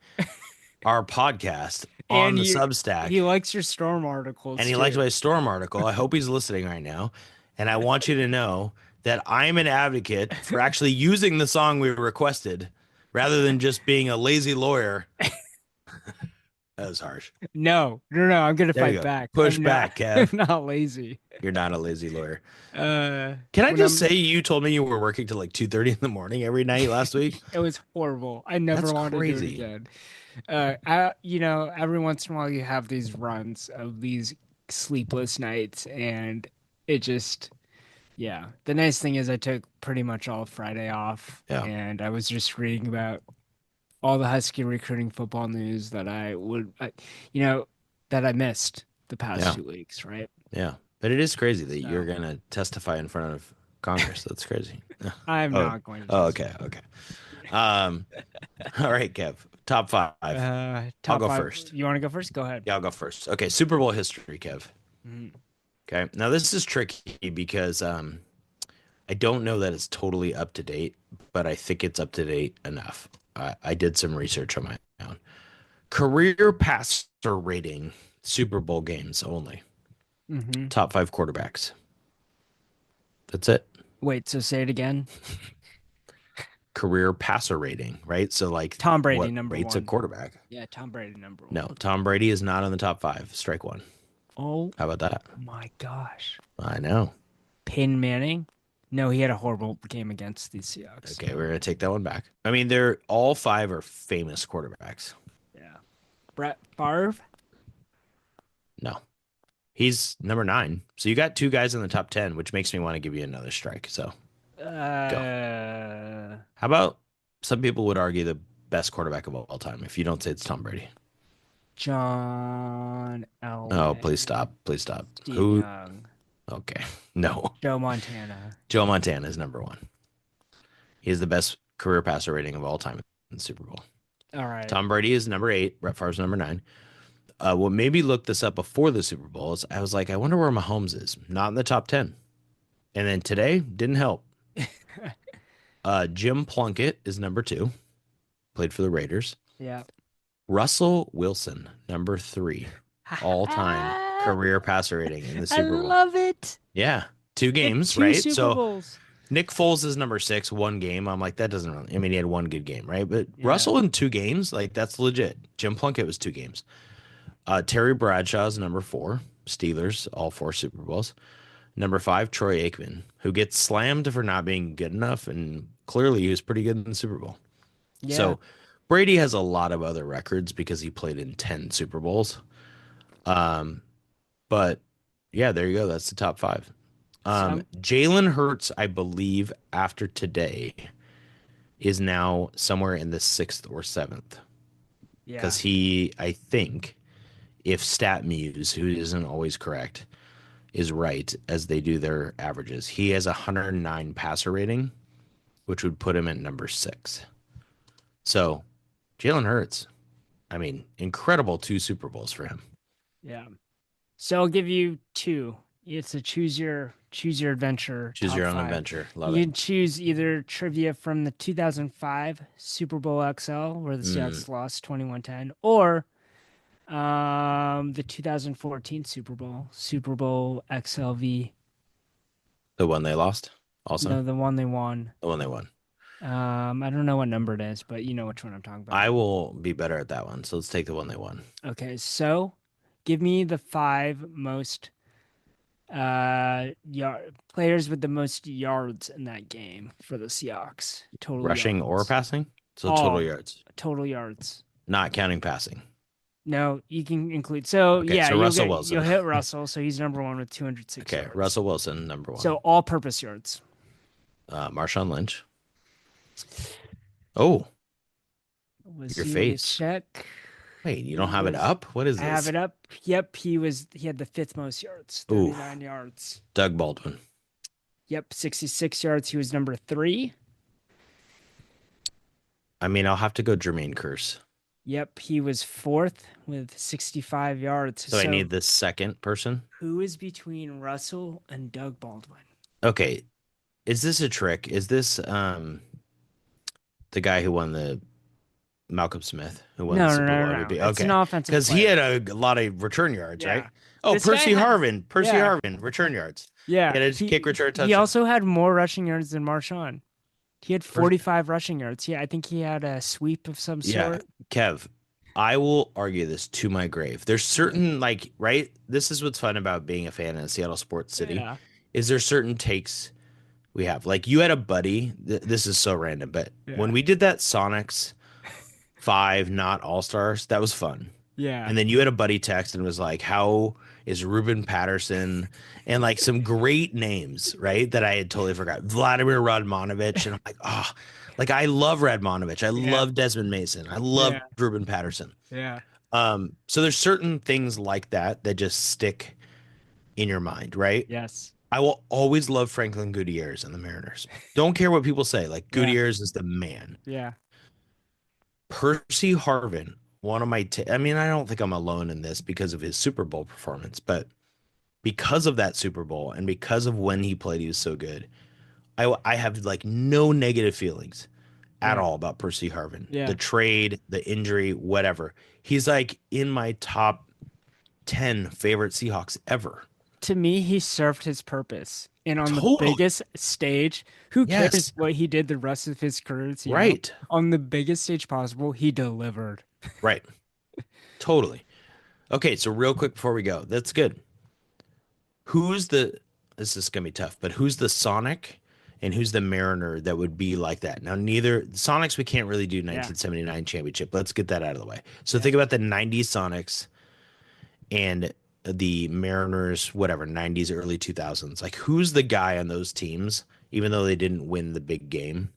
our podcast on the Substack. He likes your Storm articles. And he likes my Storm article. I hope he's listening right now. And I want you to know that I'm an advocate for actually using the song we requested rather than just being a lazy lawyer. That was harsh. No, I'm gonna fight back. Push back, Kev. I'm not lazy. You're not a lazy lawyer. Can I just say you told me you were working till like 2:30 in the morning every night last week? It was horrible. I never wanted to do it again. Every once in a while you have these runs of these sleepless nights, and it just, The nice thing is I took pretty much all Friday off, and I was just reading about all the Husky recruiting football news that I missed the past 2 weeks, right? Yeah. But it is crazy that you're going to testify in front of Congress. That's crazy. I'm not going to. Oh, okay. All right, Kev. Top 5. I'll go first. You want to go first? Go ahead. Yeah, I'll go first. Okay, Super Bowl history, Kev. Mm-hmm. Okay. Now, this is tricky because I don't know that it's totally up to date, but I think it's up to date enough. I did some research on my own. Career passer rating, Super Bowl games only. Mm-hmm. Top 5 quarterbacks. That's it. Wait, so say it again. career passer rating, right? So like Tom Brady, what number rates a one. quarterback? Yeah, Tom Brady, number one. No, Tom Brady is not in the top 5. Strike one. Oh How about that? my gosh. I know. Peyton Manning? No, he had a horrible game against the Seahawks. Okay, we're gonna take that one back. I mean, they're all 5 are famous quarterbacks. Yeah. Brett Favre? No, he's number 9. So you got 2 guys in the top 10, which makes me want to give you another strike. So go. How about some people would argue the best quarterback of all time if you don't say it's Tom Brady? John Elway. Oh, please stop. Please stop. Steve Who? Young. Okay. No. Joe Montana. Joe Montana is number 1. He has the best career passer rating of all time in the Super Bowl. All right. Tom Brady is number 8. Brett Favre's number 9. What made me look this up before the Super Bowl is I was like, I wonder where Mahomes is. Not in the top 10. And then today didn't help. Jim Plunkett is number 2. Played for the Raiders. Yeah. Russell Wilson, number 3. All-time career passer rating in the Super Bowl. I love it. Yeah. 2 games, 2 right? Super Bowls. Nick Foles is number 6, 1 game. I'm like, that doesn't really, I mean, he had 1 good game, right? But Yeah. Russell in 2 games, like, that's legit. Jim Plunkett was 2 games. Terry Bradshaw is number 4. Steelers, all 4 Super Bowls. Number 5, Troy Aikman, who gets slammed for not being good enough, and clearly he was pretty good in the Super Bowl. Yeah. So Brady has a lot of other records because he played in 10 Super Bowls. But yeah, there you go. That's the top 5. Jalen Hurts, I believe, after today, is now somewhere in the 6th or 7th. Yeah. Because he, I think, if StatMuse, who isn't always correct, is right as they do their averages, he has 109 passer rating, which would put him at number 6. So Jalen Hurts, I mean, incredible 2 Super Bowls for him. Yeah. So I'll give you 2. It's a choose your adventure. Choose your own 5. adventure. Love You it. can choose either trivia from the 2005 Super Bowl XL, where the Seahawks lost 21-10, or the 2014 Super Bowl XLV. The one they lost also? No, the one they won. The one they won. I don't know what number it is, but you know which one I'm talking about. I will be better at that one. So let's take the one they won. Okay, so give me the 5 most players with the most yards in that game for the Seahawks. Total Rushing yards. or passing? So All. total yards. Total yards. Not counting passing. No, you can include. So Okay, yeah, so Russell Wilson. You'll hit Russell, so he's number 1 with 206 Okay, yards. Russell Wilson, number 1. So all-purpose yards. Marshawn Lynch. Oh, Was your he face. check? Wait, you don't have it up? What is I this? have it up. Yep, he had the 5th most yards, 39 yards. Doug Baldwin. Yep, 66 yards. He was number 3. I mean, I'll have to go Jermaine Kearse. Yep, he was 4th with 65 yards. So I need the second person. Who is between Russell and Doug Baldwin? Okay. Is this a trick? Is this the guy who won the Malcolm Smith who won the Super Bowl MVP? It's Okay. an offensive Because he player. had a lot of return yards, Yeah. right? Oh, This guy Percy had- Harvin. Percy yeah. Harvin, return yards. Yeah, He had a kick return touchdown. He also had more rushing yards than Marshawn. He had 45 rushing yards. Yeah, I think he had a sweep of some sort. Yeah, Kev, I will argue this to my grave. There's certain, like, right? This is what's fun about being a fan in Seattle Sports City. Yeah. Is there certain takes we have? Like, you had a buddy. This is so random, but when we did that Sonics 5 not All-Stars, that was fun. Yeah. And then you had a buddy text and was like, how is Ruben Patterson? And like some great names, right? That I had totally forgot. Vladimir Radmanovich. And I'm like, oh, like I love Radmanovich. I love Desmond Mason. I love Ruben Patterson. Yeah. So there's certain things like that that just stick in your mind, right? Yes. I will always love Franklin Gutierrez and the Mariners. Don't care what people say. Like Gutierrez is the man. Yeah. Percy Harvin, one of my I mean, I don't think I'm alone in this because of his Super Bowl performance, but because of that Super Bowl and because of when he played, he was so good. I have like no negative feelings at all about Percy Harvin. Yeah. The trade, the injury, whatever. He's like in my top 10 favorite Seahawks ever. to me, he served his purpose. And on the Totally. biggest stage, who Yes. cares what he did the rest of his career at Seattle? Right. On the biggest stage possible, he delivered. Right. Totally. Okay, so real quick before we go, that's good. Who's the, this is gonna be tough, but who's the Sonic and who's the Mariner that would be like that? Now, neither Sonics, we can't really do 1979 championship. Let's get that out of the way. So think about the 90s Sonics and the Mariners, whatever, 90s, early 2000s. Like, who's the guy on those teams, even though they didn't win the big game,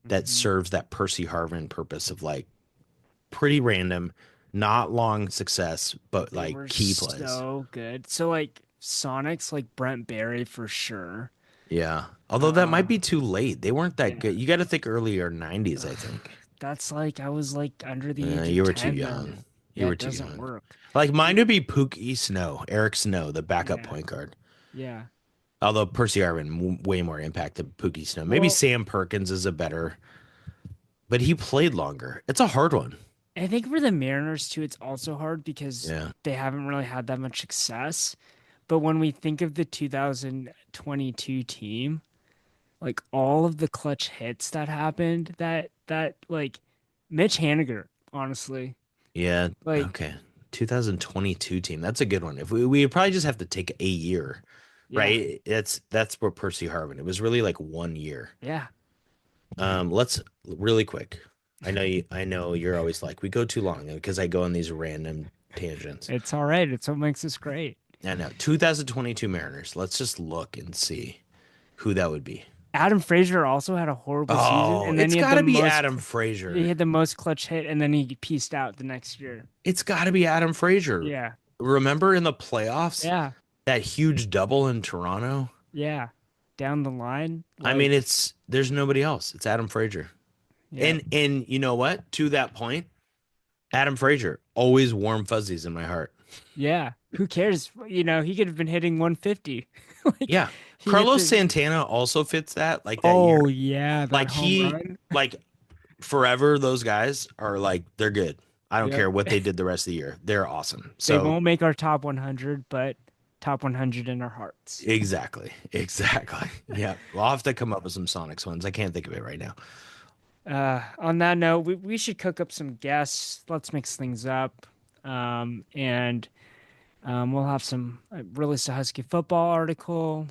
that serves that Percy Harvin purpose of like pretty random, not long success, but They like were key plays. so good. So like Sonics, like Brent Barry for sure. Yeah. Although that might be too late. They weren't that good. You got to think earlier 90s, I think. That's like I was like under the age of You were too 10 young. then. You were it too doesn't young. work. Like mine would be Pookie Snow, Eric Snow, the backup Yeah. point guard. Yeah. Although Percy Harvin way more impact than Pookie Snow. Maybe Well- Sam Perkins is a better, but he played longer. It's a hard one. I think for the Mariners too, it's also hard because Yeah. they haven't really had that much success. But when we think of the 2022 team, like all of the clutch hits that happened, that like Mitch Haniger, honestly, Yeah. like Okay. 2022 team. That's a good one. If we would probably just have to take a year, yeah, right? That's where Percy Harvin. It was really like 1 year. yeah. Let's really quick. I know you're always like, we go too long because I go on these random tangents. It's all right. It's what makes us great. I know. 2022 Mariners. Let's just look and see who that would be. Adam Frazier also had a horrible season, Oh, and then it's he had got to the be most, Adam He Frazier. had the most clutch hit, and then he pieced out the next year. It's got to be Adam Frazier. Yeah, Remember in the playoffs, yeah, that huge double in Toronto? yeah. Down the line, I mean, there's nobody else. It's Adam Frazier. yeah. And you know what? To that point, Adam Frazier, always warm fuzzies in my heart. Yeah, who cares? You know, he could have been hitting 150. Like, Yeah. he Carlos hit the- Santana also fits that like that Oh year. yeah, that Like home run. like forever those guys are like they're good. I don't Yep. care what they did the rest of the year. They're awesome. They So won't make our top 100, but top 100 in our hearts. exactly. Yeah. Well, I'll have to come up with some Sonics ones. I can't think of it right now. On that note, we should cook up some guests. Let's mix things up. And we'll have some release a Husky football article.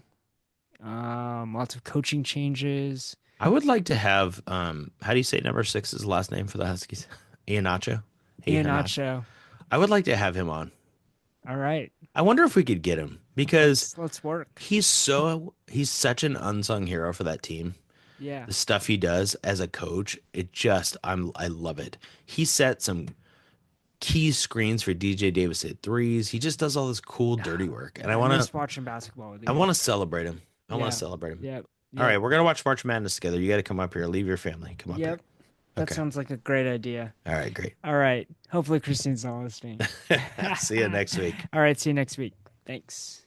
Lots of coaching changes. I would like to have how do you say number 6's last name for the Huskies? Iheanacho? Iheanacho. I would like to have him on. All right, I wonder if we could get him because let's work. he's such an unsung hero for that team. Yeah, The stuff he does as a coach, I love it. He set some key screens for DJ Davis at threes. He just does all this cool dirty work, and I want miss to watching basketball with you. I want to celebrate him. I want Yeah. to celebrate him. Yep. All right, we're gonna watch March Madness together. You got to come up here. Leave your family. Come up Yep. That Okay. sounds like a great idea. here. All right, great. All right. Hopefully Christine's not listening. See you next week. All right. See you next week. Thanks.